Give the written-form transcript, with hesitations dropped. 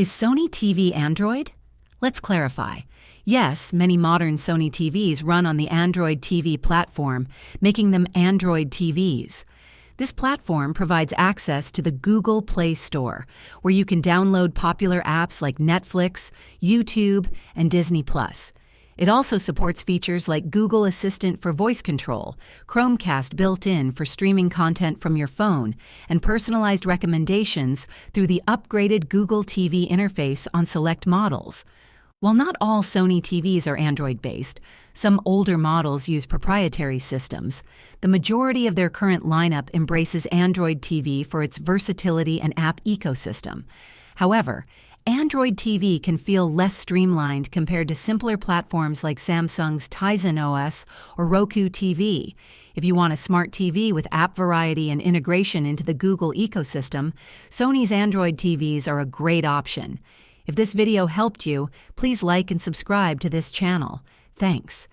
Is Sony TV Android? Let's clarify. Yes, many modern Sony TVs run on the Android TV platform, making them Android TVs. This platform provides access to the Google Play Store, where you can download popular apps like Netflix, YouTube, and Disney+. It also supports features like Google Assistant for voice control, Chromecast built-in for streaming content from your phone, and personalized recommendations through the upgraded Google TV interface on select models. While not all Sony TVs are Android-based, some older models use proprietary systems. The majority of their current lineup embraces Android TV for its versatility and app ecosystem. However, Android TV can feel less streamlined compared to simpler platforms like Samsung's Tizen OS or Roku TV. If you want a smart TV with app variety and integration into the Google ecosystem, Sony's Android TVs are a great option. If this video helped you, please like and subscribe to this channel. Thanks.